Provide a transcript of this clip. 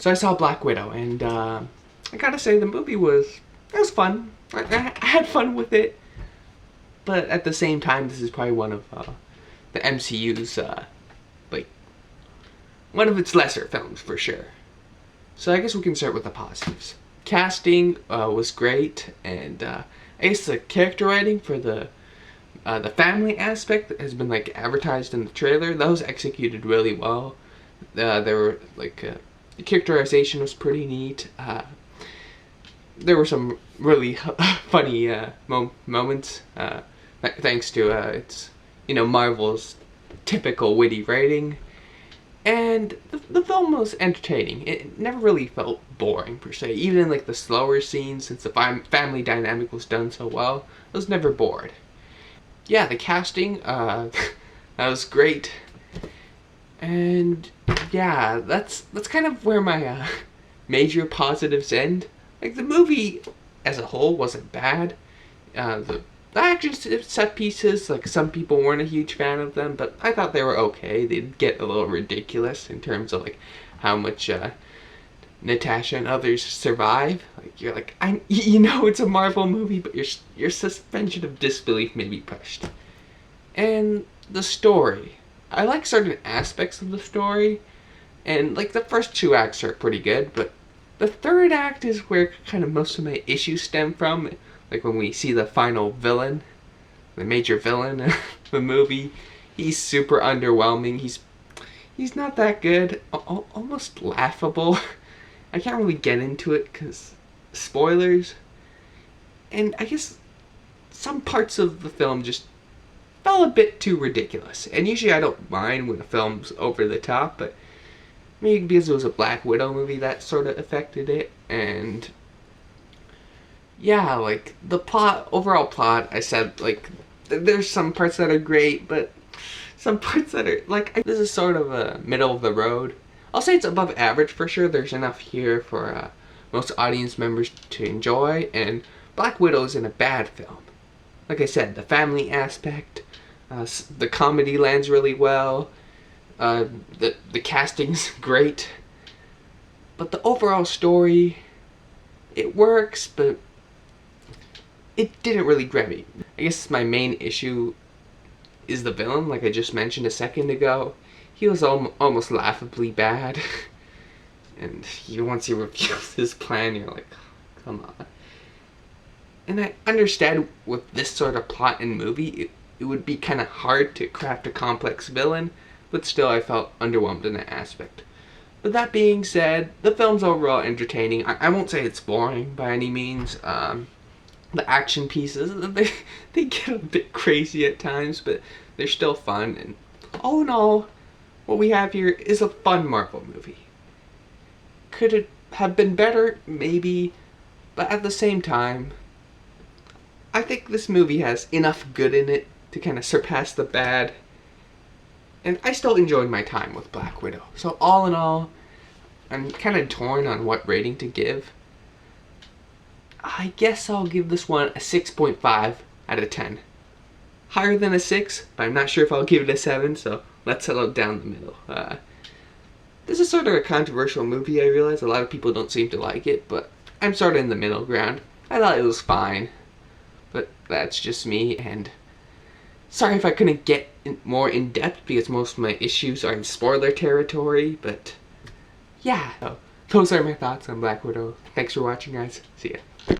So I saw Black Widow, and I gotta say the movie was fun. I had fun with it, but at the same time, this is probably one of the MCU's like one of its lesser films for sure. So I guess we can start with the positives. Casting was great, and I guess the character writing for the family aspect that has been like advertised in the trailer, that was executed really well. There were like the characterization was pretty neat. There were some really funny moments, thanks to its Marvel's typical witty writing. And the film was entertaining. It never really felt boring per se. Even in like the slower scenes, since the family dynamic was done so well, I was never bored. Yeah, the casting, that was great. And yeah, that's kind of where my major positives end. Like the movie as a whole wasn't bad. The action set pieces, like some people weren't a huge fan of them, but I thought they were okay. They'd get a little ridiculous in terms of like how much Natasha and others survive. Like you're like, it's a Marvel movie, but your suspension of disbelief may be pushed. And the story, I like certain aspects of the story, and like the first two acts are pretty good, but the third act is where kind of most of my issues stem from. Like when we see the final villain, the major villain of the movie, he's super underwhelming. He's not that good, almost laughable. I can't really get into it because spoilers. And I guess some parts of the film just felt a bit too ridiculous. And usually I don't mind when a film's over the top, but maybe because it was a Black Widow movie that sort of affected it. And yeah, like the overall plot, I said like there's some parts that are great, but some parts that are like, this is sort of a middle of the road. I'll say it's above average for sure. There's enough here for most audience members to enjoy, and Black Widow isn't a bad film. Like I said, the family aspect, the comedy lands really well, the casting's great, but the overall story, it works, but it didn't really grab me. I guess my main issue is the villain, like I just mentioned a second ago. He was almost laughably bad. And once he reveals his plan, you're like, come on. And I understand with this sort of plot and movie, it would be kind of hard to craft a complex villain, but still I felt underwhelmed in that aspect. But that being said, the film's overall entertaining. I won't say it's boring by any means. The action pieces, they get a bit crazy at times, but they're still fun. And all in all, what we have here is a fun Marvel movie. Could it have been better? Maybe. But at the same time, I think this movie has enough good in it to kind of surpass the bad. And I still enjoyed my time with Black Widow. So all in all, I'm kind of torn on what rating to give. I guess I'll give this one a 6.5 out of 10. Higher than a 6, but I'm not sure if I'll give it a 7, so let's settle down the middle. This is sort of a controversial movie, I realize. A lot of people don't seem to like it, but I'm sort of in the middle ground. I thought it was fine, but that's just me, and sorry if I couldn't get more in depth because most of my issues are in spoiler territory, but yeah. So, those are my thoughts on Black Widow. Thanks for watching, guys. See ya.